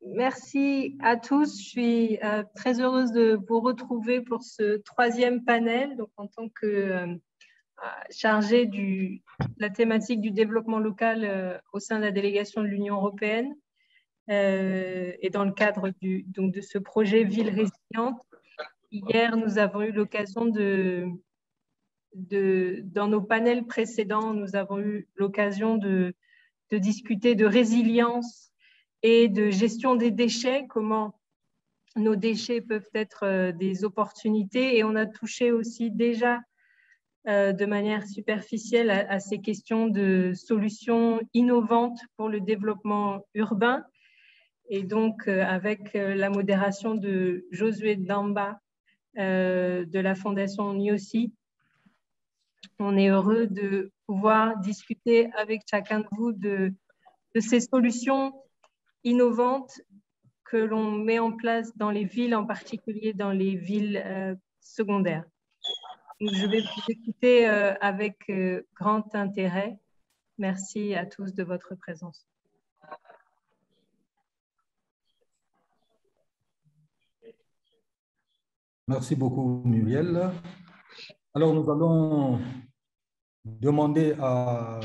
Merci à tous. Je suis très heureuse de vous retrouver pour ce troisième panel. Donc, en tant que chargée de la thématique du développement local au sein de la délégation de l'Union européenne et dans le cadre de ce projet Ville résiliente. Hier, nous avons eu l'occasion dans nos panels précédents, nous avons eu l'occasion de discuter de résilience et de gestion des déchets, comment nos déchets peuvent être des opportunités. Et on a touché aussi déjà de manière superficielle à ces questions de solutions innovantes pour le développement urbain. Et donc, avec la modération de Josué Damba de la Fondation Niosi, on est heureux de pouvoir discuter avec chacun de vous de ces solutions innovantes que l'on met en place dans les villes, en particulier dans les villes secondaires. Donc, je vais vous écouter avec grand intérêt. Merci à tous de votre présence. Merci beaucoup, Muriel. Alors, nous allons demander à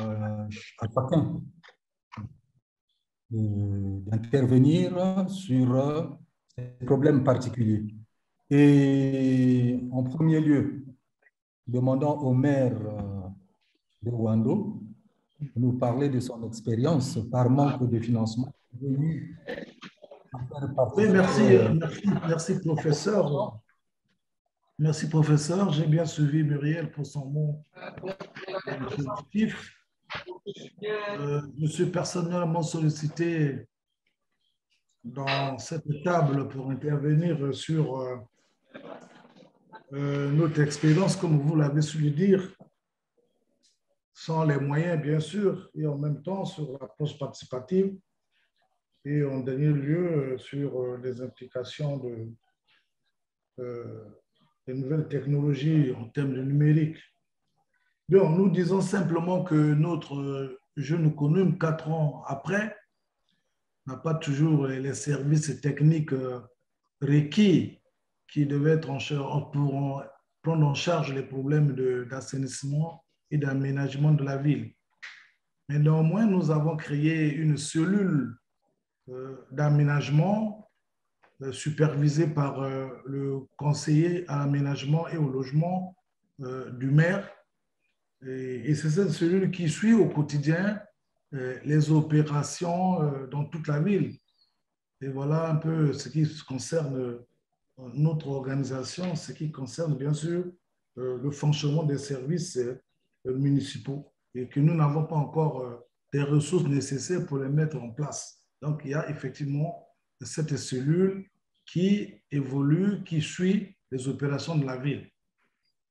chacun d'intervenir sur ces problèmes particuliers. Et en premier lieu, demandons au maire de Ouando de nous parler de son expérience par manque de financement. Oui, merci, professeur. Merci, professeur. J'ai bien suivi Muriel pour son mot positif. Je suis personnellement sollicité dans cette table pour intervenir sur notre expérience, comme vous l'avez su le dire, sans les moyens, bien sûr, et en même temps sur l'approche participative, et en dernier lieu sur les implications des nouvelles technologies en termes de numérique. Bien, nous disons simplement que notre jeune économe, 4 ans après, n'a pas toujours les services techniques requis qui devaient être en charge pour prendre en charge les problèmes d'assainissement et d'aménagement de la ville. Mais néanmoins, nous avons créé une cellule d'aménagement supervisée par le conseiller à l'aménagement et au logement du maire. Et c'est cette cellule qui suit au quotidien les opérations dans toute la ville. Et voilà un peu ce qui concerne notre organisation, ce qui concerne bien sûr le fonctionnement des services municipaux et que nous n'avons pas encore des ressources nécessaires pour les mettre en place. Donc, il y a effectivement cette cellule qui évolue, qui suit les opérations de la ville.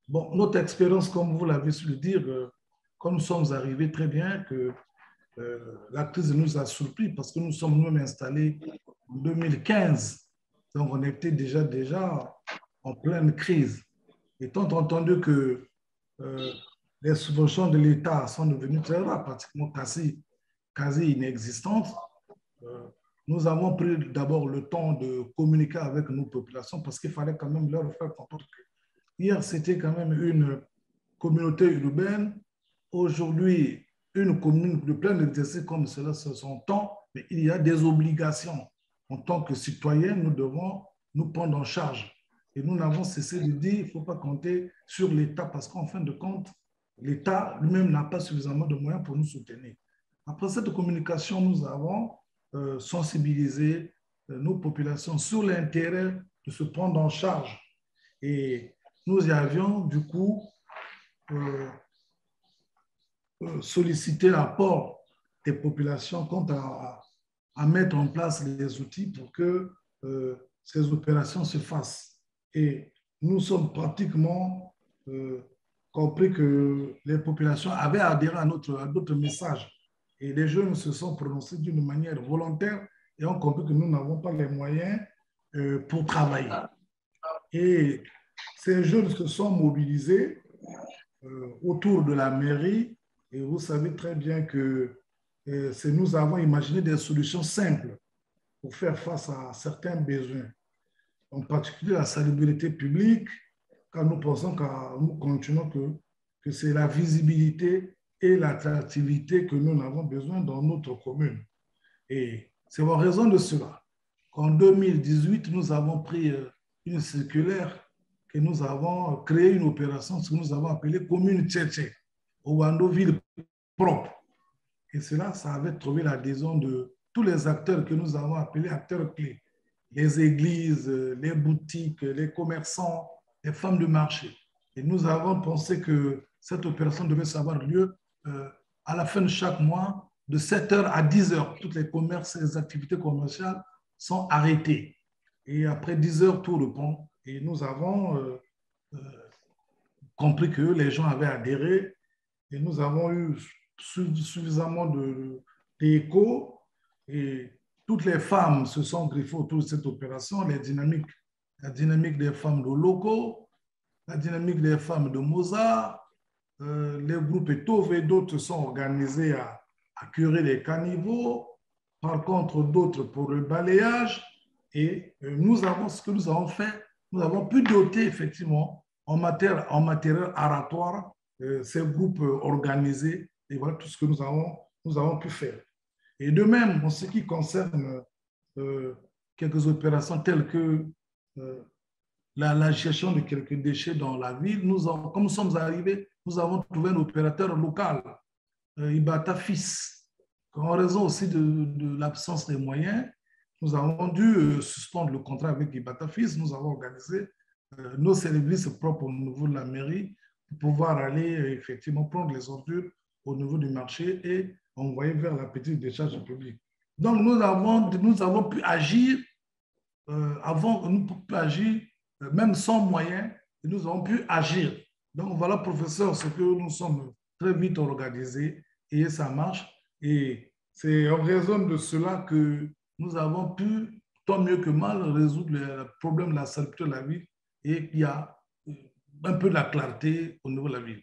Bon, notre expérience, comme vous l'avez su le dire, quand nous sommes arrivés très bien, que la crise nous a surpris parce que nous sommes nous-mêmes installés en 2015. Donc, on était déjà en pleine crise. Étant entendu que les subventions de l'État sont devenues très rares, pratiquement quasi inexistantes, nous avons pris d'abord le temps de communiquer avec nos populations parce qu'il fallait quand même leur faire comprendre que hier, c'était quand même une communauté urbaine. Aujourd'hui, une commune de plein exercice comme cela, c'est son temps, mais il y a des obligations. En tant que citoyens, nous devons nous prendre en charge. Et nous n'avons cessé de dire qu'il ne faut pas compter sur l'État parce qu'en fin de compte, l'État lui-même n'a pas suffisamment de moyens pour nous soutenir. Après cette communication, nous avons sensibilisé nos populations sur l'intérêt de se prendre en charge. Et nous y avions du coup sollicité l'apport des populations quant à mettre en place les outils pour que ces opérations se fassent. Et nous sommes pratiquement compris que les populations avaient adhéré à notre message. Et les jeunes se sont prononcés d'une manière volontaire et ont compris que nous n'avons pas les moyens pour travailler. Et ces jeunes se sont mobilisés autour de la mairie et vous savez très bien que nous avons imaginé des solutions simples pour faire face à certains besoins, en particulier la salubrité publique, car nous pensons nous continuons que c'est la visibilité et l'attractivité que nous avons besoin dans notre commune. Et c'est en raison de cela qu'en 2018, nous avons pris une circulaire que nous avons créé une opération, ce que nous avons appelé Commune Tchétché, au Ouando Ville propre. Et cela, ça avait trouvé l'adhésion de tous les acteurs que nous avons appelés acteurs clés. Les églises, les boutiques, les commerçants, les femmes de marché. Et nous avons pensé que cette opération devait avoir lieu à la fin de chaque mois, de 7h à 10h. Tous les commerces et les activités commerciales sont arrêtés. Et après 10h, tout reprend. Et nous avons compris que les gens avaient adhéré et nous avons eu suffisamment d'écho et toutes les femmes se sont griffées autour de cette opération, la dynamique des femmes de locaux, la dynamique des femmes de Mozart, les groupes Etove et d'autres sont organisés à curer les caniveaux, par contre d'autres pour le balayage. Et ce que nous avons fait, nous avons pu doter effectivement en matériel aratoire ces groupes organisés. Et voilà tout ce que nous avons pu faire. Et de même, en ce qui concerne quelques opérations telles que la gestion de quelques déchets dans la ville, comme nous sommes arrivés, nous avons trouvé un opérateur local, Ibata Fils. En raison aussi de l'absence des moyens, nous avons dû suspendre le contrat avec Ibata Fils. Nous avons organisé nos services propres au niveau de la mairie pour pouvoir aller effectivement prendre les ordures au niveau du marché et envoyer vers la petite décharge publique. Donc, nous avons pu agir même sans moyens, et nous avons pu agir. Donc, voilà, professeur, ce que nous sommes très vite organisés et ça marche. Et c'est en raison de cela que nous avons pu, tant mieux que mal, résoudre le problème de la salubrité de la ville et qu'il y a un peu de la clarté au niveau de la ville.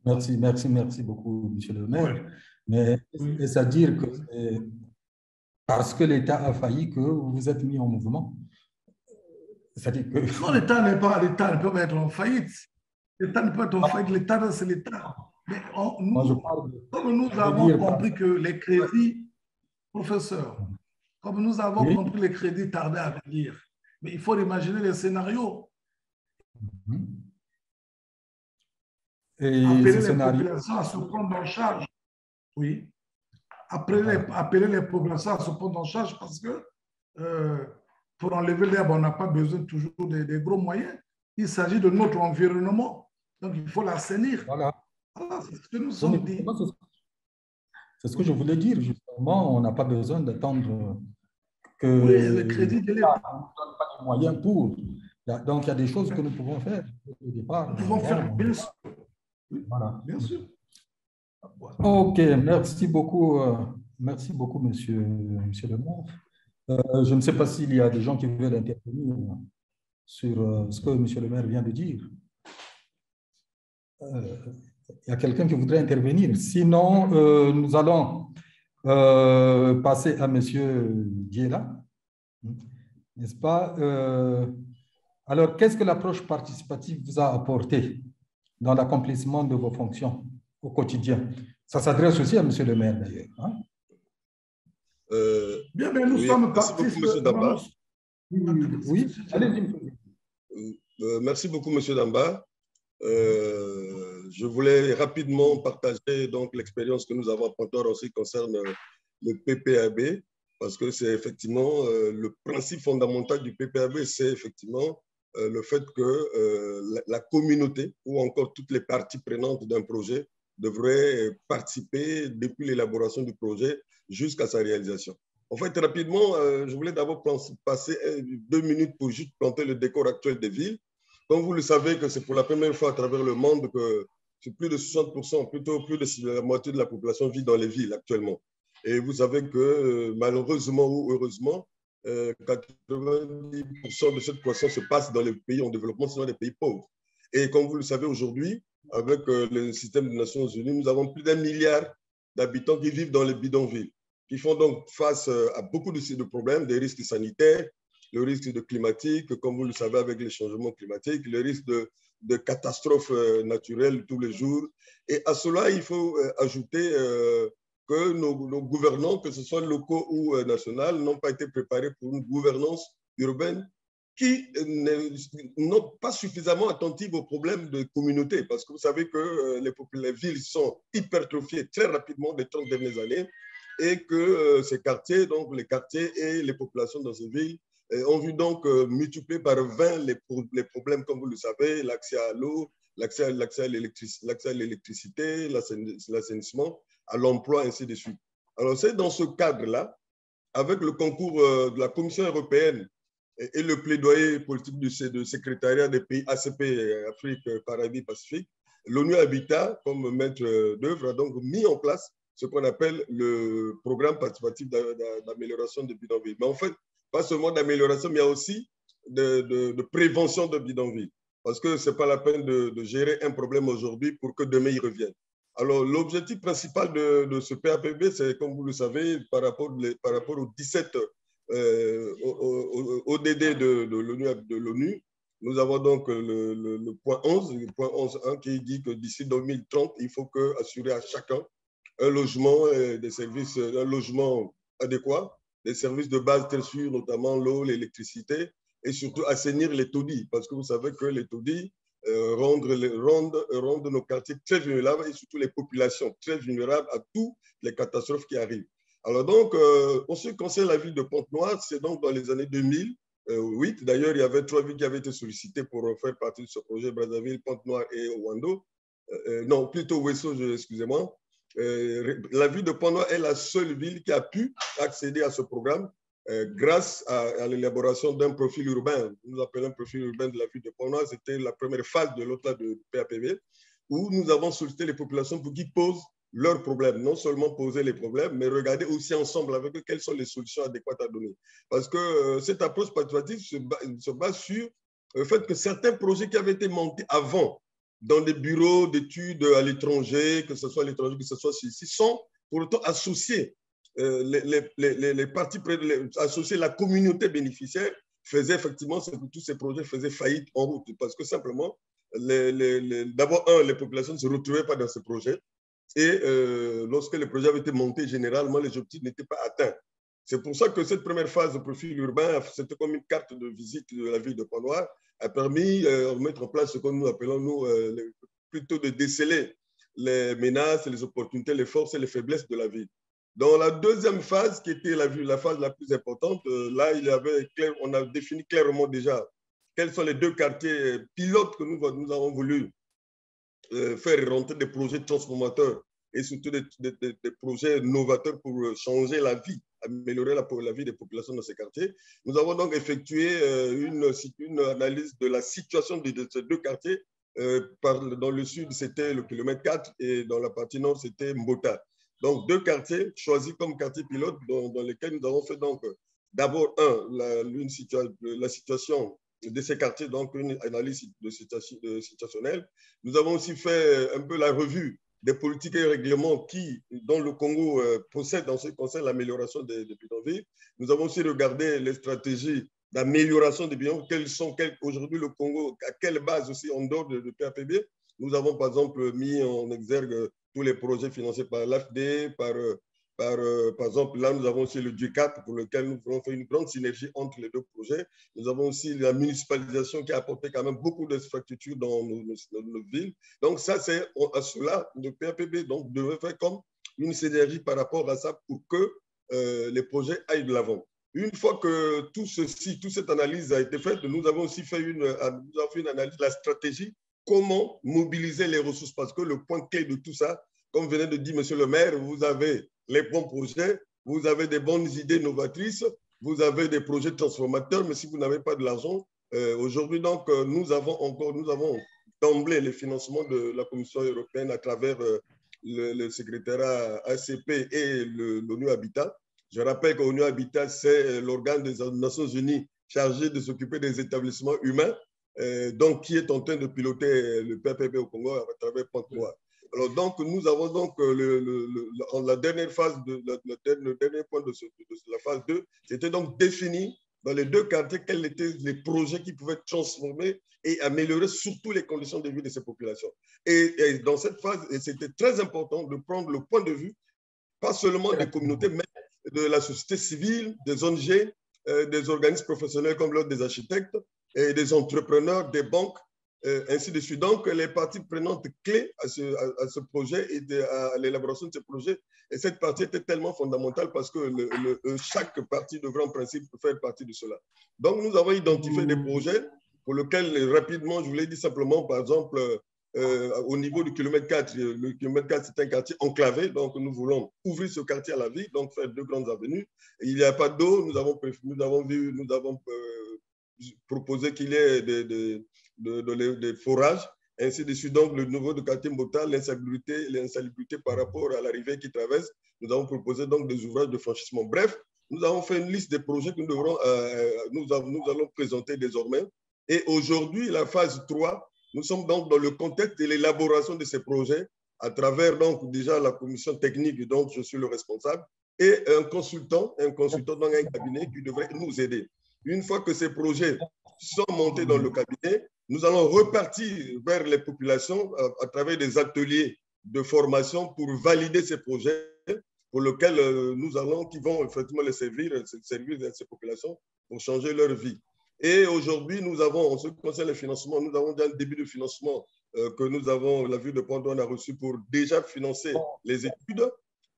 Merci beaucoup, monsieur le maire. Oui. Mais est-ce à dire que c'est parce que l'État a failli que vous vous êtes mis en mouvement? C'est-à-dire que... Non, l'État ne peut pas être en faillite. L'État ne peut pas être en faillite, l'État, c'est l'État. Mais comme nous avons compris que les crédits, professeur, comme nous avons compris les crédits tardaient à venir, mais il faut imaginer les scénarios. Et appeler les scénario... populations à se prendre en charge. Oui. Appeler les populations à se prendre en charge parce que pour enlever l'herbe, on n'a pas besoin toujours des gros moyens. Il s'agit de notre environnement. Donc, il faut l'assainir. Voilà. Voilà, c'est ce que nous sommes dit. C'est ce que je voulais dire, justement. On n'a pas besoin d'attendre que le crédit de l'État ne donne pas de moyens pour. Donc, il y a des choses que nous pouvons faire au départ. Nous pouvons faire, bien sûr. Voilà. Bien sûr. OK, merci beaucoup, monsieur le maire. Je ne sais pas s'il y a des gens qui veulent intervenir sur ce que monsieur le maire vient de dire. Il y a quelqu'un qui voudrait intervenir. Sinon, nous allons passer à monsieur Diela, n'est-ce pas? Alors, qu'est-ce que l'approche participative vous a apporté dans l'accomplissement de vos fonctions au quotidien? Ça s'adresse aussi à monsieur le maire, d'ailleurs. Hein? Bien, mais nous sommes partis. Merci beaucoup, monsieur Damba. Oui, allez-y. Merci beaucoup, monsieur Damba. Je voulais rapidement partager donc l'expérience que nous avons à Pontor en ce qui concerne le PPAB, parce que c'est effectivement le principe fondamental du PPAB, c'est effectivement le fait que la communauté ou encore toutes les parties prenantes d'un projet devraient participer depuis l'élaboration du projet jusqu'à sa réalisation. En fait, rapidement, je voulais d'abord passer 2 minutes pour juste planter le décor actuel des villes. Comme vous le savez, que c'est pour la première fois à travers le monde que plus de 60%, plutôt plus de la moitié de la population vit dans les villes actuellement. Et vous savez que malheureusement ou heureusement, 90% de cette population se passe dans les pays en développement, sinon les pays pauvres. Et comme vous le savez aujourd'hui, avec le système des Nations Unies, nous avons plus d'1 milliard d'habitants qui vivent dans les bidonvilles. qui font donc face à beaucoup de problèmes, des risques sanitaires, le risque de climatique, comme vous le savez avec les changements climatiques, le risque de catastrophes naturelles tous les jours. Et à cela, il faut ajouter que nos gouvernants, que ce soit locaux ou nationaux, n'ont pas été préparés pour une gouvernance urbaine qui n'ont pas suffisamment attentive aux problèmes de communauté. Parce que vous savez que les villes sont hypertrophiées très rapidement des 30 dernières années et que ces quartiers, donc les quartiers et les populations dans ces villes, ont vu donc multiplier par 20 les problèmes, comme vous le savez, l'accès à l'eau, l'accès à l'électricité, l'assainissement, à l'emploi, ainsi de suite. Alors, c'est dans ce cadre-là, avec le concours de la Commission européenne et le plaidoyer politique du secrétariat des pays ACP, Afrique, Caraïbes, Pacifique, l'ONU Habitat, comme maître d'œuvre, a donc mis en place ce qu'on appelle le programme participatif d'amélioration de bidonville. Mais en fait, pas seulement d'amélioration, mais il y a aussi de prévention de bidonville. Parce que ce n'est pas la peine de gérer un problème aujourd'hui pour que demain il revienne. Alors, l'objectif principal de ce PAPB, c'est, comme vous le savez, par rapport aux 17 ODD de l'ONU, nous avons donc le point 11, le point 11.1 qui dit que d'ici 2030, il faut assurer à chacun un logement, un logement adéquat, des services de base tels que notamment l'eau, l'électricité, et surtout assainir les taudis, parce que vous savez que les taudis rendent nos quartiers très vulnérables et surtout les populations très vulnérables à toutes les catastrophes qui arrivent. Alors donc, en ce qui concerne la ville de Pointe-Noire, c'est donc dans les années 2008. D'ailleurs, il y avait 3 villes qui avaient été sollicitées pour faire partie de ce projet, Brazzaville, Pointe-Noire et Ouando. Non, plutôt Ouesso, excusez-moi. La ville de Pointe-Noire est la seule ville qui a pu accéder à ce programme grâce à l'élaboration d'un profil urbain. Nous appelons un profil urbain de la ville de Pointe-Noire. C'était la première phase de l'autre de PAPV, où nous avons sollicité les populations pour qu'ils posent leurs problèmes. Non seulement poser les problèmes, mais regarder aussi ensemble avec eux quelles sont les solutions adéquates à donner. Parce que cette approche participative se base sur le fait que certains projets qui avaient été montés avant dans des bureaux d'études à l'étranger, que ce soit à l'étranger, que ce soit ici, sont pour autant associés. Les parties, associer la communauté bénéficiaire faisait effectivement que tous ces projets faisaient faillite en route. Parce que simplement, d'abord, les populations ne se retrouvaient pas dans ces projets. Et lorsque les projets avaient été montés, généralement, les objectifs n'étaient pas atteints. C'est pour ça que cette première phase de profil urbain, c'était comme une carte de visite de la ville de Pointe-Noire, a permis de mettre en place ce que nous appelons, plutôt de déceler les menaces, les opportunités, les forces et les faiblesses de la ville. Dans la deuxième phase, qui était la phase la plus importante, là, on a défini clairement déjà quels sont les 2 quartiers pilotes que nous avons voulu faire rentrer des projets transformateurs et surtout des projets novateurs pour changer la vie, améliorer la vie des populations dans ces quartiers. Nous avons donc effectué une analyse de la situation de ces 2 quartiers. Dans le sud, c'était le kilomètre 4 et dans la partie nord, c'était Mbota. Donc, 2 quartiers choisis comme quartiers pilotes dans lesquels nous avons fait donc d'abord, la situation de ces quartiers, donc une analyse situationnelle. Nous avons aussi fait un peu la revue des politiques et règlements dont le Congo possède en ce qui concerne l'amélioration des bidonvilles. Nous avons aussi regardé les stratégies d'amélioration des bidonvilles. Aujourd'hui le Congo, à quelle base aussi en dehors de PAPB. Nous avons par exemple mis en exergue tous les projets financés par l'AFD, par exemple, là, nous avons aussi le DUCAP pour lequel nous avons fait une grande synergie entre les 2 projets. Nous avons aussi la municipalisation qui a apporté quand même beaucoup d'infrastructures dans nos villes. Donc, ça, c'est à cela, le PAPB donc, devrait faire comme une synergie par rapport à ça pour que les projets aillent de l'avant. Une fois que toute cette analyse a été faite, nous avons aussi fait une analyse de la stratégie, comment mobiliser les ressources, parce que le point clé de tout ça, comme venait de dire monsieur le maire, vous avez les bons projets, vous avez des bonnes idées novatrices, vous avez des projets transformateurs, mais si vous n'avez pas de l'argent, aujourd'hui, donc, nous avons d'emblée les financements de la Commission européenne à travers le secrétariat ACP et l'ONU Habitat. Je rappelle que l'ONU Habitat, c'est l'organe des Nations Unies chargé de s'occuper des établissements humains, donc qui est en train de piloter le PAPB au Congo à travers Pointe-Noire. Alors, donc, nous avons donc la dernière phase, le dernier point de la phase 2, c'était donc définir dans les 2 quartiers quels étaient les projets qui pouvaient transformer et améliorer surtout les conditions de vie de ces populations. Et dans cette phase, c'était très important de prendre le point de vue, pas seulement des communautés, mais de la société civile, des ONG, des organismes professionnels comme l'Ordre des architectes, et des entrepreneurs, des banques, ainsi de suite. Donc, les parties prenantes clés à ce projet et à l'élaboration de ce projet. Et cette partie était tellement fondamentale parce que chaque partie devrait en principe faire partie de cela. Donc, nous avons identifié des projets pour lesquels, rapidement, je vous l'ai dit simplement, par exemple, au niveau du kilomètre 4, le kilomètre 4, c'est un quartier enclavé, donc nous voulons ouvrir ce quartier à la vie, donc faire 2 grandes avenues. Et il n'y a pas d'eau, nous avons proposé qu'il y ait des forages, ainsi de suite. Donc, le niveau de quartier Mbota, l'insalubrité par rapport à la rivière qui traverse, nous avons proposé donc des ouvrages de franchissement. Bref, nous avons fait une liste des projets que nous allons présenter désormais. Et aujourd'hui, la phase 3, nous sommes donc dans le contexte de l'élaboration de ces projets à travers donc déjà la commission technique dont je suis le responsable et un consultant dans un cabinet qui devrait nous aider. Une fois que ces projets sont montés dans le cabinet, nous allons repartir vers les populations à travers des ateliers de formation pour valider ces projets pour lesquels qui vont effectivement les servir à ces populations pour changer leur vie. Et aujourd'hui, nous avons, en ce qui concerne les financements, nous avons déjà un début de financement que nous avons, la ville de Pont-Douane a reçu pour déjà financer les études.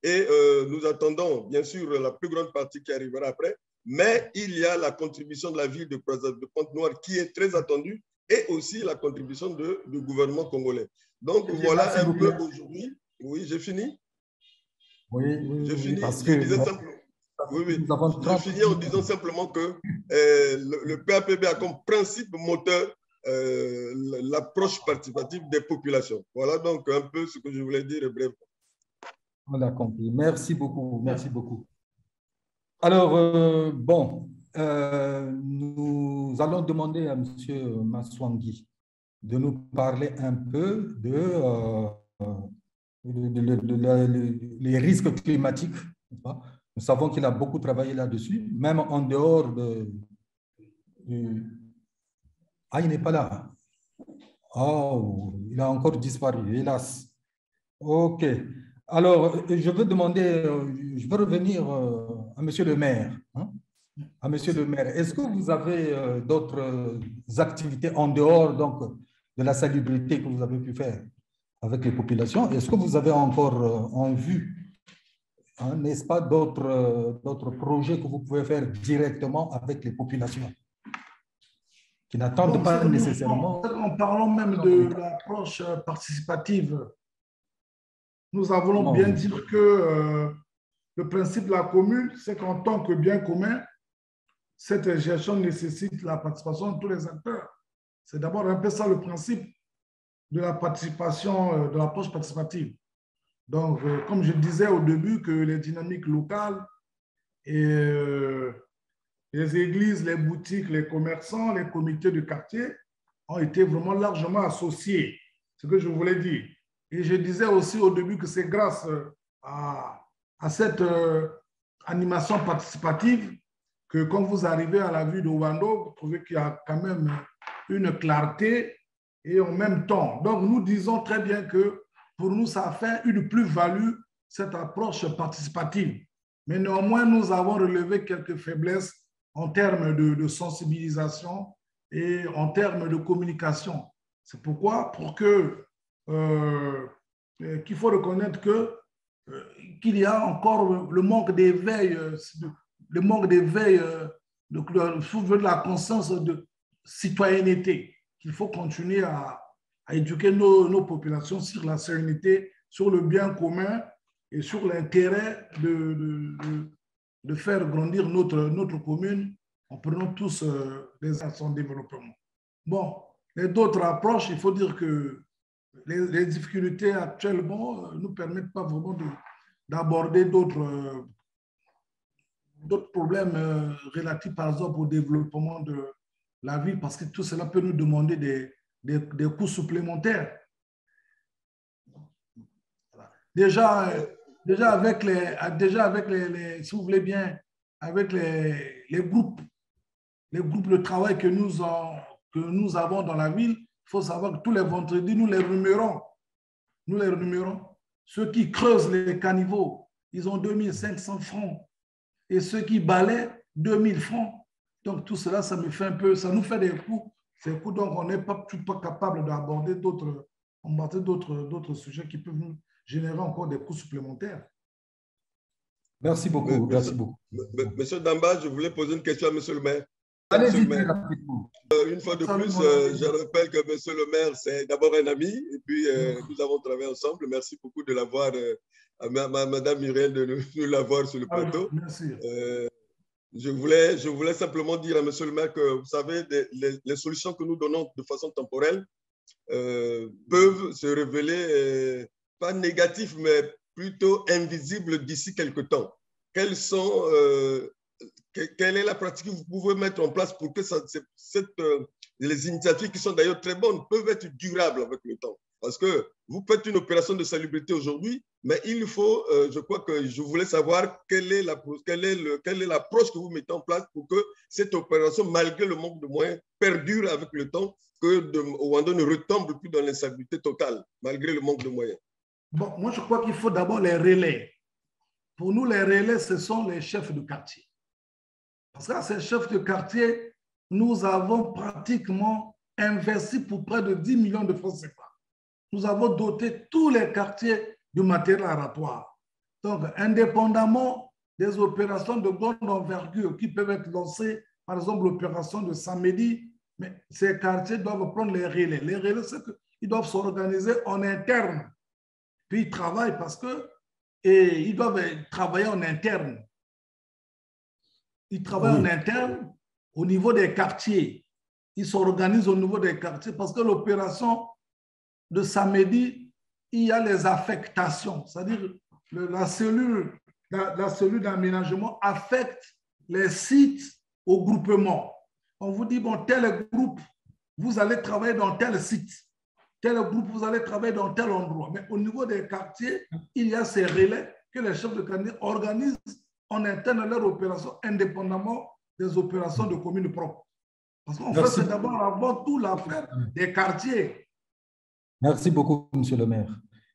Et nous attendons, bien sûr, la plus grande partie qui arrivera après. Mais il y a la contribution de la ville de Pointe-Noire qui est très attendue et aussi la contribution du gouvernement congolais. Donc, voilà un peu aujourd'hui. Oui, j'ai fini. Oui, j'ai fini. Parce Je que disais simplement. Oui. Je finis en disant simplement que le PAPB a comme principe moteur l'approche participative des populations. Voilà donc un peu ce que je voulais dire brièvement. On a compris. Merci beaucoup. Merci beaucoup. Alors, nous allons demander à M. Maswangui de nous parler un peu les risques climatiques. Nous savons qu'il a beaucoup travaillé là-dessus, même en dehors Ah, il n'est pas là. Oh, il a encore disparu, hélas. OK. Alors, je veux revenir à Monsieur le maire. À Monsieur le maire, est-ce que vous avez d'autres activités en dehors donc, de la salubrité que vous avez pu faire avec les populations? Est-ce que vous avez encore en vue, n'est-ce pas, d'autres projets que vous pouvez faire directement avec les populations qui n'attendent pas nécessairement? En parlant même de l'approche participative, nous voulons bien dire que le principe de la commune, c'est qu'en tant que bien commun, cette gestion nécessite la participation de tous les acteurs. C'est d'abord un peu ça le principe de la participation, de l'approche participative. Donc, comme je disais au début, que les dynamiques locales et les églises, les boutiques, les commerçants, les comités de quartier ont été vraiment largement associés. C'est ce que je voulais dire. Et je disais aussi au début que c'est grâce à cette animation participative que quand vous arrivez à la vue de Wando, vous trouvez qu'il y a quand même une clarté et en même temps. Donc, nous disons très bien que pour nous, ça fait une plus-value, cette approche participative. Mais néanmoins, nous avons relevé quelques faiblesses en termes de sensibilisation et en termes de communication. C'est pourquoi, qu'il faut reconnaître qu'il y a encore le manque d'éveil, de la conscience de citoyenneté, qu'il faut continuer à éduquer nos populations sur la sérénité, sur le bien commun et sur l'intérêt de faire grandir notre commune en prenant tous les actions de développement. Bon, et d'autres approches, il faut dire que les difficultés actuellement ne nous permettent pas vraiment d'aborder d'autres problèmes relatifs, par exemple, au développement de la ville, parce que tout cela peut nous demander des coûts supplémentaires. déjà avec si vous voulez bien, avec les groupes de travail que nous avons dans la ville, il faut savoir que tous les vendredis, nous les renumérons. Nous les renumérons. Ceux qui creusent les caniveaux, ils ont 2500 francs. Et ceux qui balaient, 2000 francs. Donc, tout cela, ça me fait un peu, ça nous fait des coûts. Ces coûts, donc, on n'est pas capable d'aborder d'autres sujets qui peuvent nous générer encore des coûts supplémentaires. Merci beaucoup. Merci beaucoup. Monsieur Damba, je voulais poser une question à monsieur le maire. Allez-y, rapidement. Une fois de plus, je rappelle que monsieur le maire, c'est d'abord un ami, et puis nous avons travaillé ensemble. Merci beaucoup de l'avoir, Madame Muriel, de nous l'avoir sur le plateau. Merci. Je voulais simplement dire à monsieur le maire que, vous savez, les solutions que nous donnons de façon temporelle peuvent se révéler pas négatives, mais plutôt invisibles d'ici quelque temps. Quelle est la pratique que vous pouvez mettre en place pour que les initiatives qui sont d'ailleurs très bonnes peuvent être durables avec le temps? Parce que vous faites une opération de salubrité aujourd'hui, mais il faut, je crois que je voulais savoir quelle est l'approche que vous mettez en place pour que cette opération, malgré le manque de moyens, perdure avec le temps, que Ouando ne retombe plus dans l'insalubrité totale, malgré le manque de moyens. Bon, moi, je crois qu'il faut d'abord les relais. Pour nous, les relais, ce sont les chefs de quartier. Parce que ces chefs de quartier, nous avons pratiquement investi pour près de 10 millions de francs CFA. Nous avons doté tous les quartiers du matériel aératoire. Donc, indépendamment des opérations de grande envergure qui peuvent être lancées, par exemple l'opération de samedi, mais ces quartiers doivent prendre les relais. Les relais, c'est qu'ils doivent s'organiser en interne. Puis ils travaillent ils doivent travailler en interne. Ils travaillent en interne au niveau des quartiers. Ils s'organisent au niveau des quartiers parce que l'opération de samedi, il y a les affectations. C'est-à-dire la cellule d'aménagement affecte les sites au groupement. On vous dit, bon, tel groupe, vous allez travailler dans tel site. Tel groupe, vous allez travailler dans tel endroit. Mais au niveau des quartiers, il y a ces relais que les chefs de quartier organisent en interne leur opération indépendamment des opérations de communes propres. Parce qu'en fait, c'est d'abord avant tout l'affaire des quartiers. Merci beaucoup, monsieur le maire.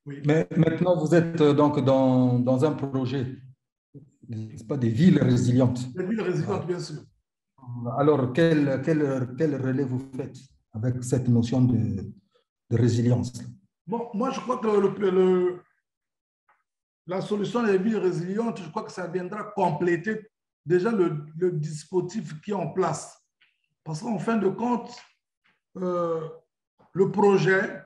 Oui. Mais maintenant, vous êtes donc dans un projet, n'est-ce pas, des villes résilientes. Des villes résilientes, bien sûr. Alors, quel relais vous faites avec cette notion de résilience? Bon, moi, je crois que la solution des villes résilientes, je crois que ça viendra compléter déjà le dispositif qui est en place. Parce qu'en fin de compte, le projet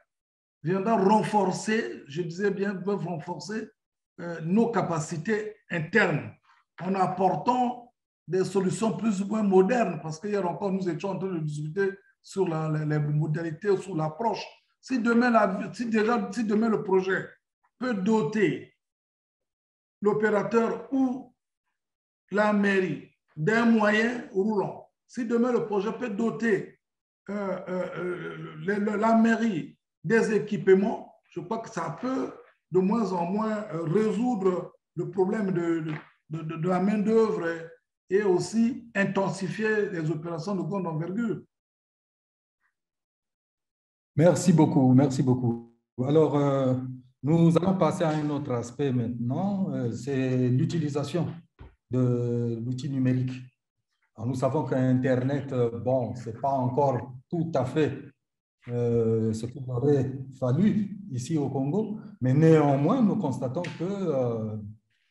viendra renforcer, je disais bien, peuvent renforcer nos capacités internes en apportant des solutions plus ou moins modernes. Parce qu'hier encore, nous étions en train de discuter sur les modalités, sur l'approche. Si demain le projet peut doter l'opérateur ou la mairie d'un moyen roulant, si demain le projet peut doter la mairie des équipements, je crois que ça peut de moins en moins résoudre le problème de la main-d'œuvre et aussi intensifier les opérations de grande envergure. Merci beaucoup, merci beaucoup. Alors, nous allons passer à un autre aspect maintenant, c'est l'utilisation de l'outil numérique. Alors, nous savons qu'Internet, bon, ce n'est pas encore tout à fait ce qu'il aurait fallu ici au Congo, mais néanmoins, nous constatons que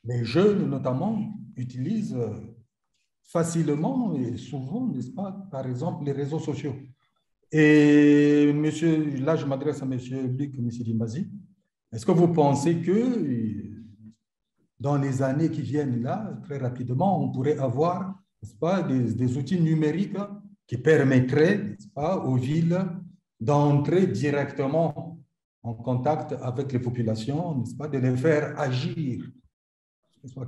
les jeunes, notamment, utilisent facilement et souvent, n'est-ce pas, par exemple, les réseaux sociaux. Et là, je m'adresse à M. Luc Misidimazi. Est-ce que vous pensez que dans les années qui viennent là, très rapidement, on pourrait avoir, n'est-ce pas, des outils numériques qui permettraient, n'est-ce pas, aux villes d'entrer directement en contact avec les populations, n'est-ce pas, de les faire agir?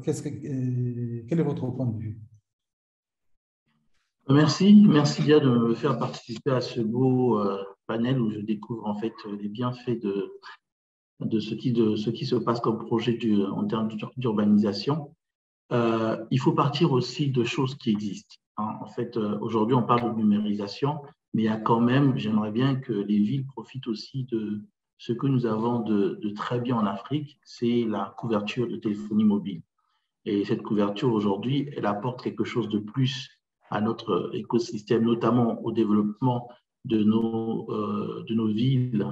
Quel est votre point de vue? Merci bien de me faire participer à ce beau panel où je découvre en fait les bienfaits de ce qui se passe comme projet en termes d'urbanisation, il faut partir aussi de choses qui existent. En fait, aujourd'hui, on parle de numérisation, mais il y a quand même, j'aimerais bien que les villes profitent aussi de ce que nous avons de très bien en Afrique, c'est la couverture de téléphonie mobile. Et cette couverture, aujourd'hui, elle apporte quelque chose de plus à notre écosystème, notamment au développement de nos villes.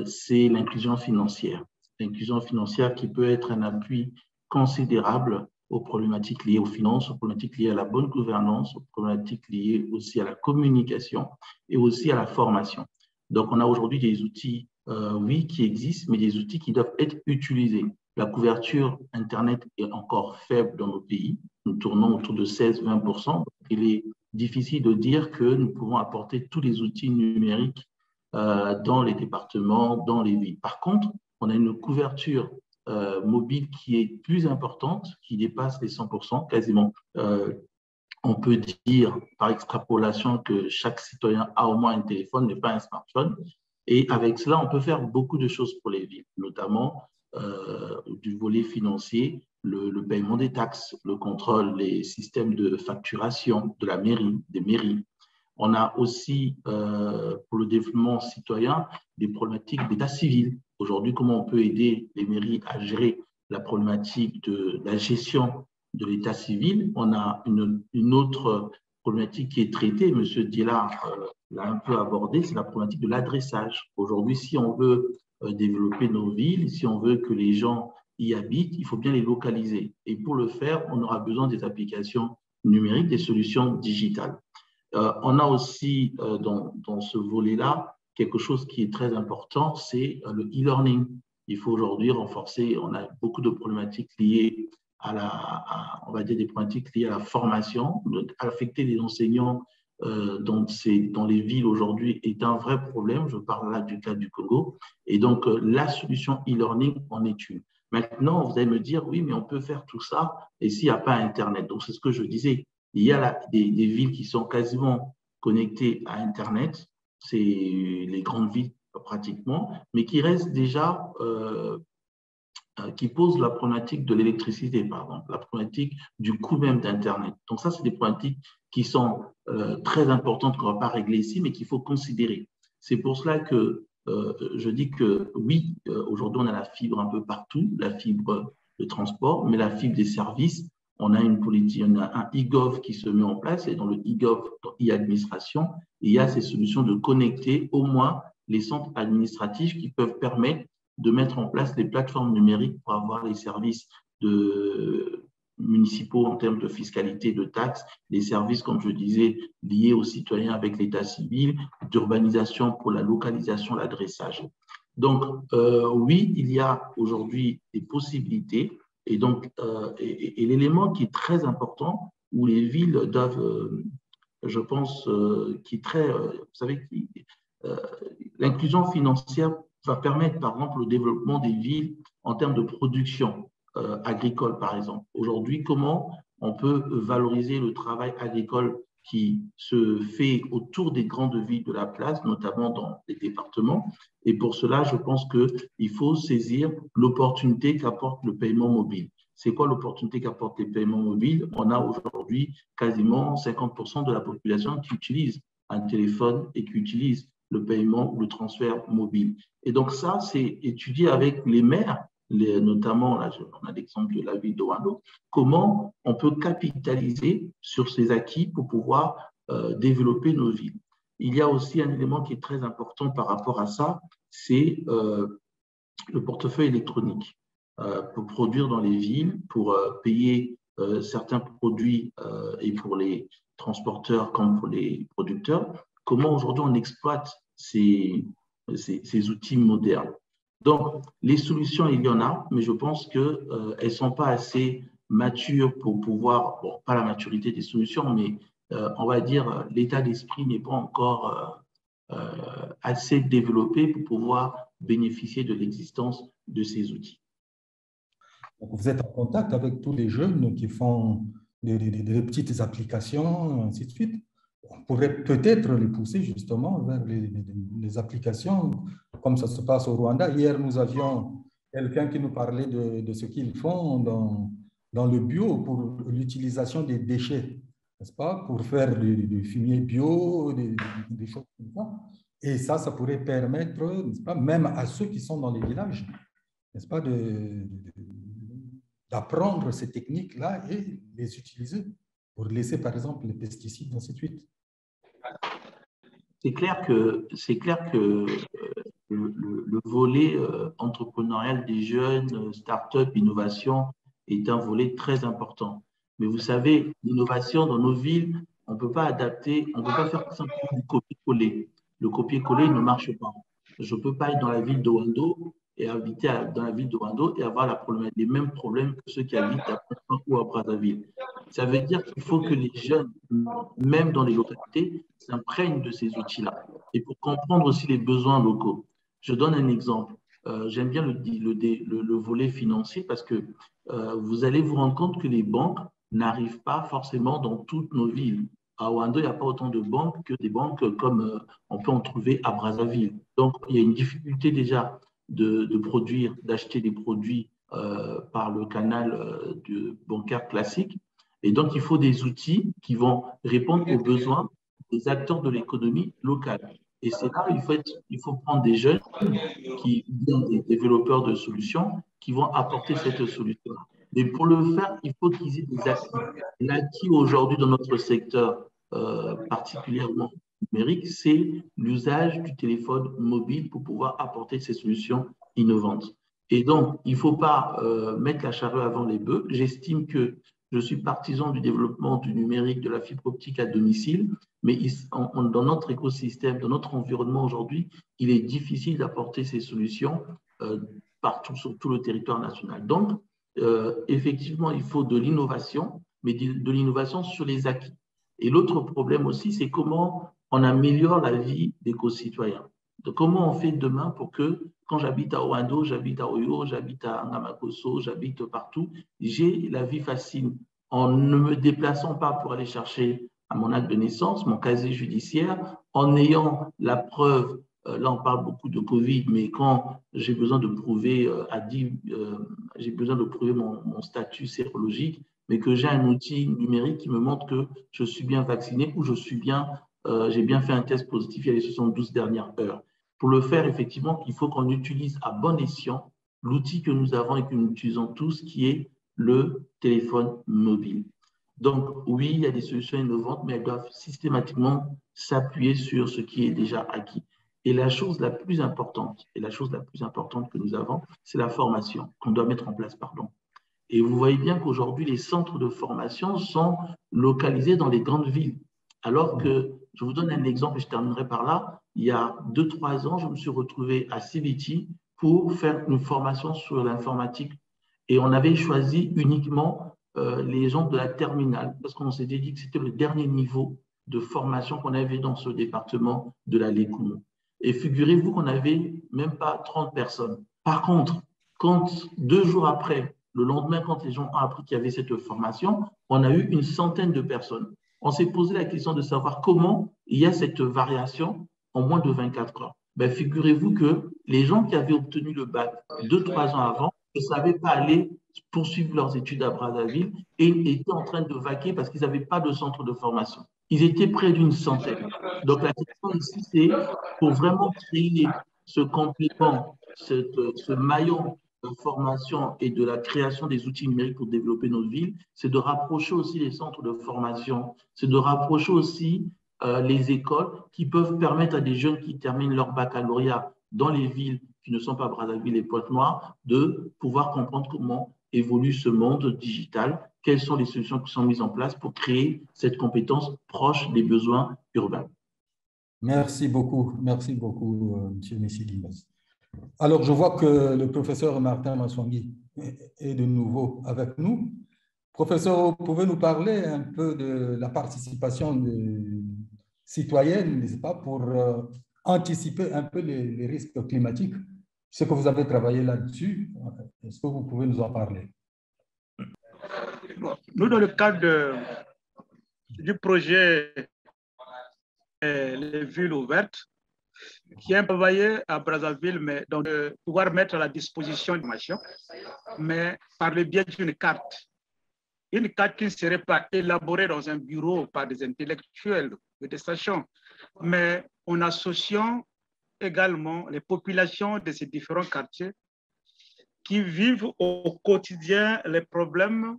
C'est l'inclusion financière. L'inclusion financière qui peut être un appui considérable aux problématiques liées aux finances, aux problématiques liées à la bonne gouvernance, aux problématiques liées aussi à la communication et aussi à la formation. Donc, on a aujourd'hui des outils, oui, qui existent, mais des outils qui doivent être utilisés. La couverture Internet est encore faible dans nos pays. Nous tournons autour de 16-20%. Il est difficile de dire que nous pouvons apporter tous les outils numériques dans les départements, dans les villes. Par contre, on a une couverture mobile qui est plus importante, qui dépasse les 100%, quasiment. On peut dire par extrapolation que chaque citoyen a au moins un téléphone, mais pas un smartphone. Et avec cela, on peut faire beaucoup de choses pour les villes, notamment du volet financier, le paiement des taxes, le contrôle, les systèmes de facturation de la mairie, des mairies. On a aussi, pour le développement citoyen, des problématiques d'état civil. Aujourd'hui, comment on peut aider les mairies à gérer la problématique de la gestion de l'état civil? On a une autre problématique qui est traitée, M. Diela l'a un peu abordée, c'est la problématique de l'adressage. Aujourd'hui, si on veut développer nos villes, si on veut que les gens y habitent, il faut bien les localiser. Et pour le faire, on aura besoin des applications numériques, des solutions digitales. On a aussi dans ce volet-là quelque chose qui est très important, c'est le e-learning. Il faut aujourd'hui renforcer, on a beaucoup de problématiques liées on va dire des problématiques liées à la formation, affecter les enseignants dans les villes aujourd'hui est un vrai problème. Je parle là du cas du Congo. Et donc, la solution e-learning en est une. Maintenant, vous allez me dire, oui, mais on peut faire tout ça et s'il n'y a pas Internet. Donc, c'est ce que je disais. Il y a des villes qui sont quasiment connectées à Internet. C'est les grandes villes pratiquement, mais qui restent déjà qui posent la problématique de l'électricité, par exemple, la problématique du coût même d'Internet. Donc ça, c'est des problématiques qui sont très importantes qu'on ne va pas régler ici, mais qu'il faut considérer. C'est pour cela que je dis que oui, aujourd'hui, on a la fibre un peu partout, la fibre de transport, mais la fibre des services, on a une politique, on a un e-gov qui se met en place, et dans le e-gov, dans e-administration, il y a ces solutions de connecter au moins les centres administratifs qui peuvent permettre de mettre en place des plateformes numériques pour avoir les services municipaux en termes de fiscalité, de taxes, les services, comme je disais, liés aux citoyens avec l'état civil, d'urbanisation pour la localisation, l'adressage. Donc, oui, il y a aujourd'hui des possibilités. Et donc, et l'élément qui est très important, où les villes doivent, je pense, qui est très, vous savez, l'inclusion financière va permettre, par exemple, le développement des villes en termes de production agricole, par exemple. Aujourd'hui, comment on peut valoriser le travail agricole qui se fait autour des grandes villes de la place, notamment dans les départements. Et pour cela, je pense qu'il faut saisir l'opportunité qu'apporte le paiement mobile. C'est quoi l'opportunité qu'apporte les paiements mobiles? On a aujourd'hui quasiment 50% de la population qui utilise un téléphone et qui utilise le paiement ou le transfert mobile. Et donc ça, c'est étudié avec les maires, notamment, là, on a l'exemple de la ville de Ouando, comment on peut capitaliser sur ces acquis pour pouvoir développer nos villes. Il y a aussi un élément qui est très important par rapport à ça, c'est le portefeuille électronique. Pour produire dans les villes, pour payer certains produits et pour les transporteurs comme pour les producteurs, comment aujourd'hui on exploite ces outils modernes. Donc, les solutions, il y en a, mais je pense qu'elles ne sont pas assez matures pour pouvoir, bon, pas la maturité des solutions, mais on va dire l'état d'esprit n'est pas encore assez développé pour pouvoir bénéficier de l'existence de ces outils. Donc, vous êtes en contact avec tous les jeunes qui font des petites applications, ainsi de suite. on pourrait peut-être les pousser justement vers les applications, comme ça se passe au Rwanda. Hier, nous avions quelqu'un qui nous parlait de ce qu'ils font dans le bio pour l'utilisation des déchets, n'est-ce pas, pour faire du fumier bio, des choses comme ça. Et ça pourrait permettre, n'est-ce pas, même à ceux qui sont dans les villages, n'est-ce pas, d'apprendre ces techniques-là et les utiliser pour laisser, par exemple, les pesticides, ainsi de suite. C'est clair que le volet entrepreneurial des jeunes, start-up, innovation, est un volet très important. Mais vous savez, l'innovation dans nos villes, on ne peut pas adapter, on ne peut pas faire simplement du copier-coller. Le copier-coller ne marche pas. Je ne peux pas être dans la ville de Wando et habiter dans la ville de Wando et avoir les mêmes problèmes que ceux qui habitent à Pointe ou à Brazzaville. Ça veut dire qu'il faut que les jeunes, même dans les localités, s'imprègnent de ces outils-là. Et pour comprendre aussi les besoins locaux. Je donne un exemple. J'aime bien le volet financier parce que vous allez vous rendre compte que les banques n'arrivent pas forcément dans toutes nos villes. À Wando, il n'y a pas autant de banques que des banques comme on peut en trouver à Brazzaville. Donc, il y a une difficulté déjà de produire, d'acheter des produits par le canal bancaire classique. Et donc, il faut des outils qui vont répondre aux besoins des acteurs de l'économie locale. Et c'est là il faut prendre des jeunes, des développeurs de solutions, qui vont apporter cette solution. Mais pour le faire, il faut qu'ils aient des acquis. L'acquis aujourd'hui dans notre secteur, particulièrement numérique, c'est l'usage du téléphone mobile pour pouvoir apporter ces solutions innovantes. Et donc, il ne faut pas mettre la charrue avant les bœufs. J'estime que je suis partisan du développement du numérique, de la fibre optique à domicile, mais dans notre écosystème, dans notre environnement aujourd'hui, il est difficile d'apporter ces solutions partout sur tout le territoire national. Donc, effectivement, il faut de l'innovation, mais de l'innovation sur les acquis. Et l'autre problème aussi, c'est comment on améliore la vie des concitoyens. Donc, comment on fait demain pour que, quand j'habite à Wando, j'habite à Oyo, j'habite à Ngamakoso, j'habite partout, j'ai la vie facile en ne me déplaçant pas pour aller chercher à mon acte de naissance, mon casier judiciaire, en ayant la preuve, là on parle beaucoup de Covid, mais quand j'ai besoin de prouver j'ai besoin de prouver mon statut sérologique, mais que j'ai un outil numérique qui me montre que je suis bien vacciné ou j'ai bien fait un test positif il y a les 72 dernières heures. Pour le faire, effectivement, il faut qu'on utilise à bon escient l'outil que nous avons et que nous utilisons tous, qui est le téléphone mobile. Donc, oui, il y a des solutions innovantes, mais elles doivent systématiquement s'appuyer sur ce qui est déjà acquis. Et la chose la plus importante que nous avons, c'est la formation qu'on doit mettre en place, Et vous voyez bien qu'aujourd'hui, les centres de formation sont localisés dans les grandes villes. Alors que, je vous donne un exemple et je terminerai par là, il y a 2-3 ans, je me suis retrouvé à CBT pour faire une formation sur l'informatique. Et on avait choisi uniquement les gens de la terminale, parce qu'on s'était dit que c'était le dernier niveau de formation qu'on avait dans ce département de la Lécoumou. Et figurez-vous qu'on n'avait même pas 30 personnes. Par contre, quand 2 jours après, le lendemain, quand les gens ont appris qu'il y avait cette formation, on a eu une centaine de personnes. On s'est posé la question de savoir comment il y a cette variation en moins de 24 heures. Ben, figurez-vous que les gens qui avaient obtenu le bac 2-3 ans avant ne savaient pas aller poursuivre leurs études à Brazzaville et étaient en train de vaquer parce qu'ils n'avaient pas de centre de formation. Ils étaient près d'une centaine. Donc la question ici, c'est pour vraiment créer ce complément, ce maillon de formation et de la création des outils numériques pour développer nos villes, c'est de rapprocher aussi les centres de formation, c'est de rapprocher aussi les écoles qui peuvent permettre à des jeunes qui terminent leur baccalauréat dans les villes qui ne sont pas Brazzaville et Pointe-Noire de pouvoir comprendre comment évolue ce monde digital, quelles sont les solutions qui sont mises en place pour créer cette compétence proche des besoins urbains. Merci beaucoup, M. Missili. Alors, je vois que le professeur Martin Maswangi est de nouveau avec nous. Professeur, vous pouvez nous parler un peu de la participation citoyenne, n'est-ce pas, pour anticiper un peu les risques climatiques? Je sais que vous avez travaillé là-dessus. Est-ce que vous pouvez nous en parler? Nous, dans le cadre du projet les villes ouvertes, qui a travaillé à Brazzaville, mais donc pouvoir mettre à la disposition d'informations, mais par le biais d'une carte. Une carte qui ne serait pas élaborée dans un bureau par des intellectuels ou des stations, mais en associant également les populations de ces différents quartiers qui vivent au quotidien les problèmes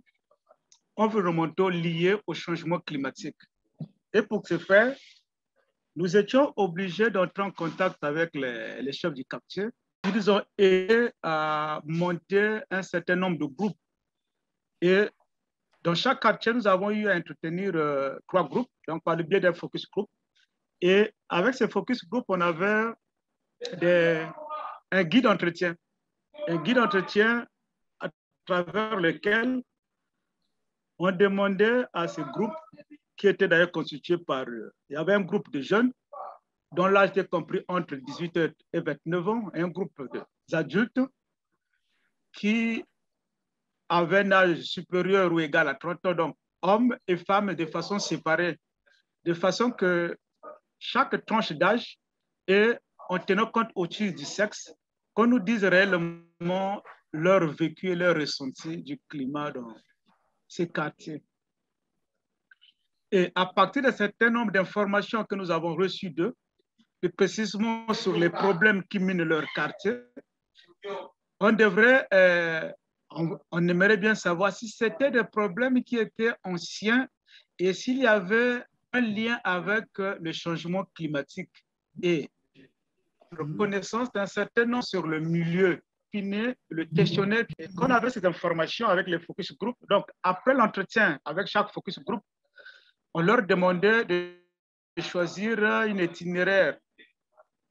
environnementaux liés au changement climatique. Et pour ce faire, nous étions obligés d'entrer en contact avec les chefs du quartier. Ils nous ont aidé à monter un certain nombre de groupes. Et dans chaque quartier, nous avons eu à entretenir 3 groupes, donc par le biais d'un focus group. Et avec ce focus group, on avait un guide d'entretien. Un guide d'entretien à travers lequel on demandait à ce groupe, qui était d'ailleurs constitué par... il y avait un groupe de jeunes dont l'âge était compris entre 18 et 29 ans, et un groupe d'adultes qui avaient un âge supérieur ou égal à 30 ans, donc hommes et femmes de façon séparée, de façon que chaque tranche d'âge, et en tenant compte aussi du sexe, qu'on nous dise réellement leur vécu et leur ressenti du climat dans ces quartiers. Et à partir d'un certain nombre d'informations que nous avons reçues d'eux, et précisément sur les problèmes qui minent leur quartier, on devrait, on aimerait bien savoir si c'était des problèmes qui étaient anciens et s'il y avait un lien avec le changement climatique et reconnaissance d'un certain nombre sur le milieu qui naît le questionnaire. Qu'on avait ces informations avec les focus group. Donc, après l'entretien avec chaque focus group, on leur demandait de choisir un itinéraire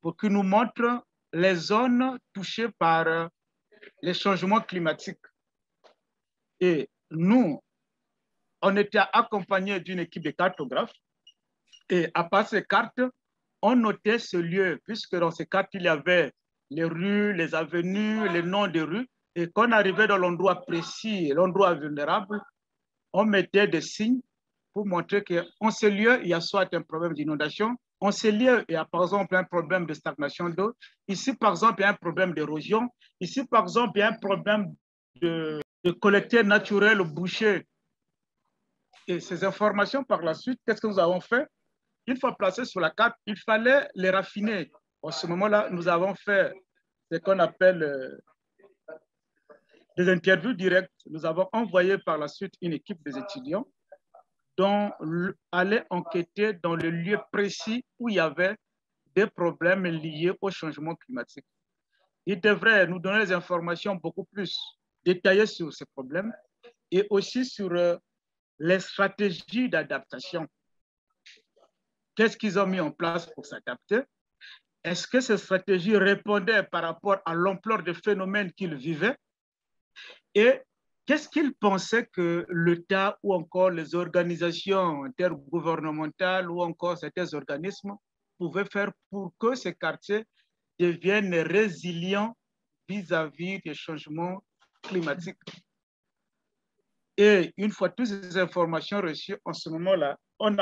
pour qu'ils nous montrent les zones touchées par les changements climatiques. Et nous, on était accompagnés d'une équipe de cartographes. Et à part ces cartes, on notait ce lieu, puisque dans ces cartes, il y avait les rues, les avenues, les noms des rues. Et quand on arrivait dans l'endroit précis, l'endroit vulnérable, on mettait des signes pour montrer qu'en ce lieu, il y a soit un problème d'inondation, en ce lieu, il y a par exemple un problème de stagnation d'eau, ici par exemple, il y a un problème d'érosion, ici par exemple, il y a un problème de collecteurs naturels bouchés. Et ces informations par la suite, qu'est-ce que nous avons fait? Une fois placées sur la carte, il fallait les raffiner. En ce moment-là, nous avons fait ce qu'on appelle des interviews directes. Nous avons envoyé par la suite une équipe des étudiants dont allait enquêter dans le lieu précis où il y avait des problèmes liés au changement climatique. Ils devraient nous donner des informations beaucoup plus détaillées sur ces problèmes et aussi sur les stratégies d'adaptation. Qu'est-ce qu'ils ont mis en place pour s'adapter? Est-ce que ces stratégies répondaient par rapport à l'ampleur des phénomènes qu'ils vivaient? Et qu'est-ce qu'ils pensaient que l'État ou encore les organisations intergouvernementales ou encore certains organismes pouvaient faire pour que ces quartiers deviennent résilients vis-à-vis des changements climatiques? Et une fois toutes ces informations reçues, en ce moment-là, on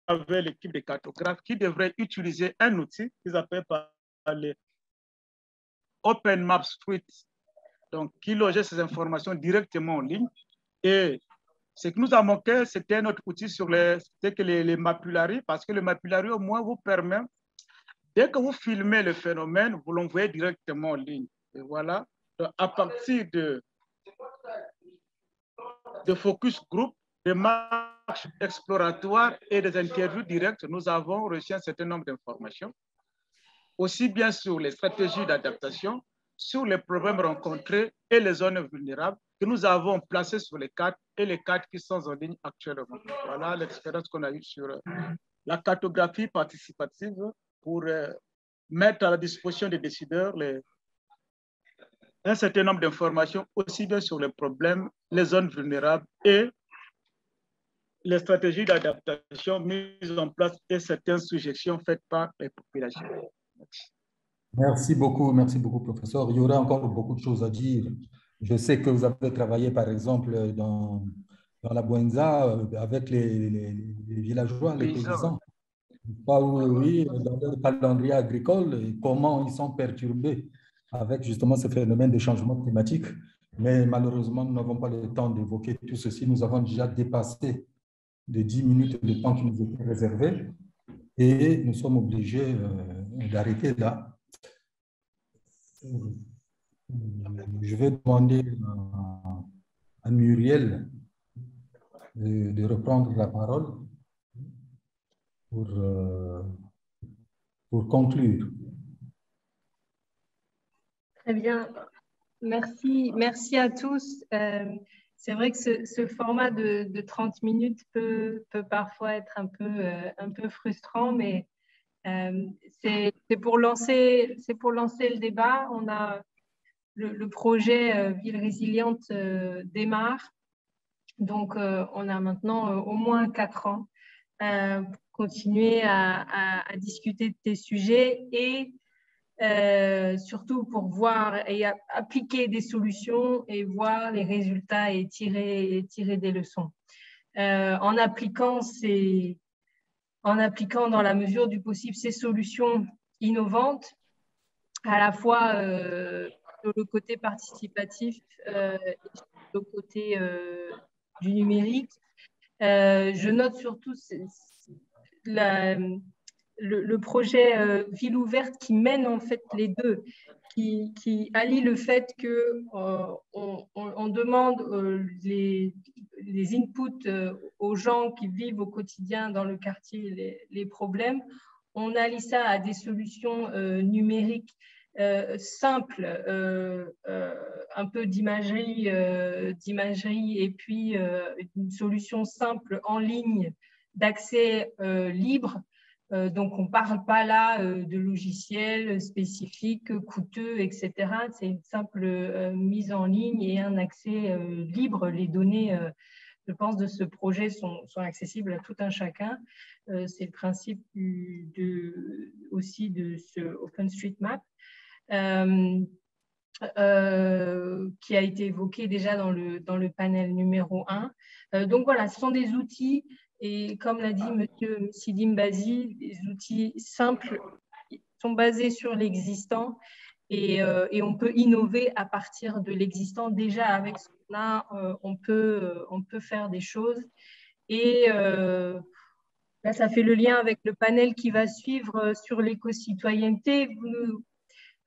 avait l'équipe de cartographes qui devrait utiliser un outil qu'ils appellent par les Open Maps Street, donc qui logeait ces informations directement en ligne. Et ce que nous a manqué, c'était notre outil sur les mapularies, parce que le mapulary, au moins, vous permet, dès que vous filmez le phénomène, vous l'envoyez directement en ligne. Et voilà, donc, à partir de focus group, des marches exploratoires et des interviews directes, nous avons reçu un certain nombre d'informations, aussi bien sur les stratégies d'adaptation, sur les problèmes rencontrés et les zones vulnérables que nous avons placées sur les cartes et les cartes qui sont en ligne actuellement. Voilà l'expérience qu'on a eue sur la cartographie participative pour mettre à la disposition des décideurs un certain nombre d'informations, aussi bien sur les problèmes, les zones vulnérables et les stratégies d'adaptation mises en place et certaines suggestions faites par les populations. Merci beaucoup, professeur. Il y aura encore beaucoup de choses à dire. Je sais que vous avez travaillé, par exemple, dans la Bouenza avec les villageois, les paysans. Oui, dans leur calendrier agricole, et comment ils sont perturbés avec justement ce phénomène de changement climatique. Mais malheureusement, nous n'avons pas le temps d'évoquer tout ceci. Nous avons déjà dépassé de 10 minutes le temps qui nous était réservé et nous sommes obligés d'arrêter là. Je vais demander à Muriel de reprendre la parole pour conclure. Très bien. Merci à tous. C'est vrai que ce format de 30 minutes peut parfois être un peu frustrant, mais c'est pour lancer le débat. On a le projet Ville résiliente démarre. Donc, on a maintenant au moins 4 ans pour continuer à discuter de ces sujets et surtout pour voir et appliquer des solutions et voir les résultats et tirer des leçons. En appliquant dans la mesure du possible ces solutions innovantes, à la fois sur le côté participatif et sur le côté du numérique. Je note surtout le projet Ville ouverte qui mène en fait les deux, qui allie le fait qu'on demande les inputs aux gens qui vivent au quotidien dans le quartier les problèmes. On allie ça à des solutions numériques simples, un peu d'imagerie et puis une solution simple en ligne d'accès libre. Donc, on ne parle pas là de logiciels spécifiques, coûteux, etc. C'est une simple mise en ligne et un accès libre. Les données, je pense, de ce projet sont accessibles à tout un chacun. C'est le principe aussi de ce OpenStreetMap qui a été évoqué déjà dans le panel numéro 1. Donc, voilà, ce sont des outils. Et comme l'a dit M. Sidi Mbazi, des outils simples sont basés sur l'existant et on peut innover à partir de l'existant. Déjà, avec ce qu'on a, on peut faire des choses. Et là, ça fait le lien avec le panel qui va suivre sur l'éco-citoyenneté.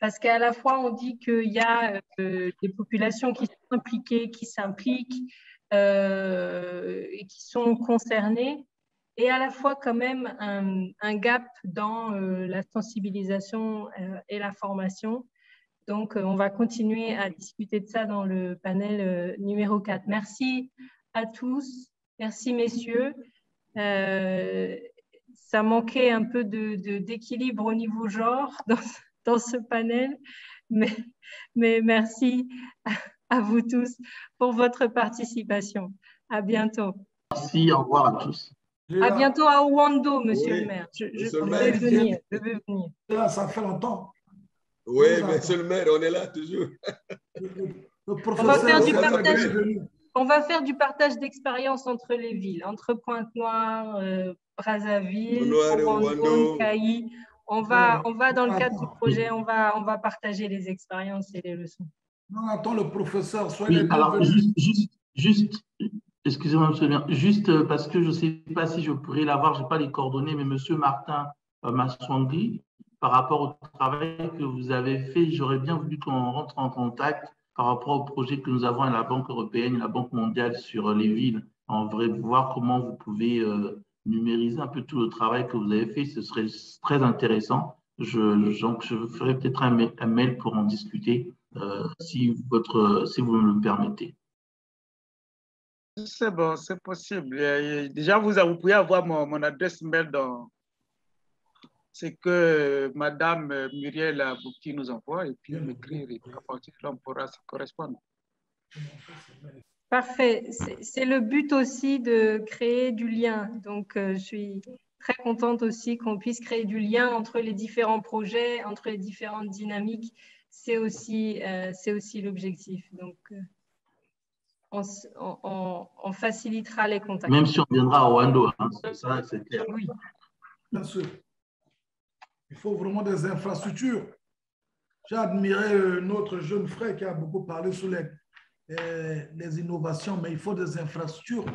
Parce qu'à la fois, on dit qu'il y a des populations qui sont impliquées, qui s'impliquent, et qui sont concernés, et à la fois quand même un gap dans la sensibilisation et la formation. Donc, on va continuer à discuter de ça dans le panel numéro 4. Merci à tous. Merci, messieurs. Ça manquait un peu d'équilibre au niveau genre dans ce panel, mais merci à vous tous pour votre participation. À bientôt. Merci, au revoir à tous. À bientôt à Ouando, monsieur le maire. Je vais venir. Là, ça fait longtemps. Oui, monsieur le maire, on est là toujours. Le professeur, on va faire du partage d'expérience entre les villes, entre Pointe-Noire, Brazzaville, Ouando, Kayi. On va dans le cadre du projet, on va partager les expériences et les leçons. Non, attends, le professeur, soyez oui, alors, juste, excusez-moi, monsieur le maire, juste parce que je ne sais pas si je pourrais l'avoir, je n'ai pas les coordonnées, mais monsieur Martin Maswangui, par rapport au travail que vous avez fait, j'aurais bien voulu qu'on rentre en contact par rapport au projet que nous avons à la Banque européenne et la Banque mondiale sur les villes, en vrai, voir comment vous pouvez numériser un peu tout le travail que vous avez fait, ce serait très intéressant. Donc, je ferai peut-être un mail pour en discuter, si vous me le permettez. C'est bon, c'est possible. Déjà, vous pouvez avoir mon adresse mail dans ce que Madame Muriel Abouki nous envoie et puis m'écrire et puis à partir de là, on pourra se correspondre. Parfait. C'est le but aussi de créer du lien. Donc, je suis très contente aussi qu'on puisse créer du lien entre les différents projets, entre les différentes dynamiques. C'est aussi l'objectif. Donc, on facilitera les contacts. Même si on viendra à Ouando, hein, ça, c'est clair. Oui. Bien sûr. Il faut vraiment des infrastructures. J'ai admiré notre jeune frère qui a beaucoup parlé sur les innovations, mais il faut des infrastructures.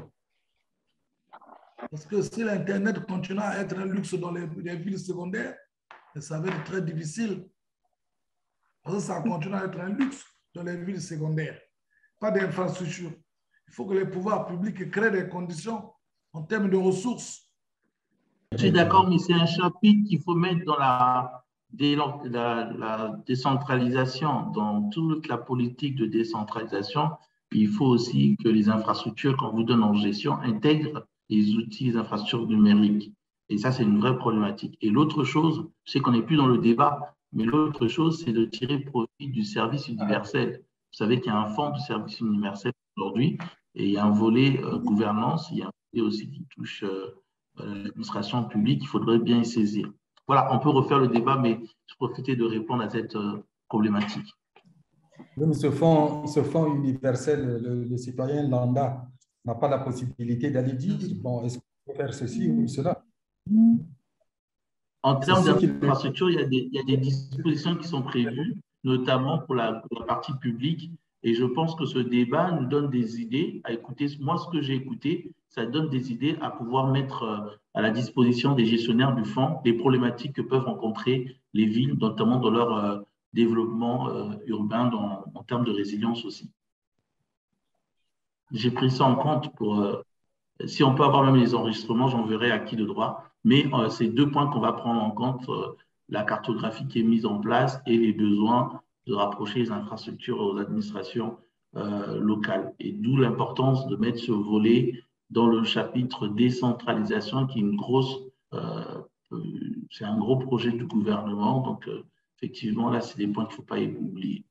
Parce que si l'Internet continue à être un luxe dans les villes secondaires, ça va être très difficile. Parce que ça continue à être un luxe dans les villes secondaires. Pas d'infrastructure. Il faut que les pouvoirs publics créent des conditions en termes de ressources. Je suis d'accord, mais c'est un chapitre qu'il faut mettre dans la décentralisation, dans toute la politique de décentralisation. Il faut aussi que les infrastructures qu'on vous donne en gestion intègrent les outils, les infrastructures numériques. Et ça, c'est une vraie problématique. Et l'autre chose, je sais qu'on n'est plus dans le débat, mais l'autre chose, c'est de tirer profit du service universel. Vous savez qu'il y a un fonds du service universel aujourd'hui et il y a un volet gouvernance, il y a un volet aussi qui touche l'administration publique, il faudrait bien y saisir. Voilà, on peut refaire le débat, mais je profitais de répondre à cette problématique. Oui, mais ce fonds universel, le citoyen lambda n'a pas la possibilité d'aller dire, bon, est-ce qu'on peut faire ceci ou cela? En termes d'infrastructure, il y a des dispositions qui sont prévues, notamment pour la partie publique. Et je pense que ce débat nous donne des idées à écouter. Moi, ce que j'ai écouté, ça donne des idées à pouvoir mettre à la disposition des gestionnaires du fonds les problématiques que peuvent rencontrer les villes, notamment dans leur développement urbain en termes de résilience aussi. J'ai pris ça en compte pour… si on peut avoir même les enregistrements, j'enverrai à qui de droit. Mais c'est deux points qu'on va prendre en compte, la cartographie qui est mise en place et les besoins de rapprocher les infrastructures aux administrations locales. Et d'où l'importance de mettre ce volet dans le chapitre décentralisation, qui est une grosse, c'est un gros projet du gouvernement. Donc, effectivement, là, c'est des points qu'il ne faut pas oublier.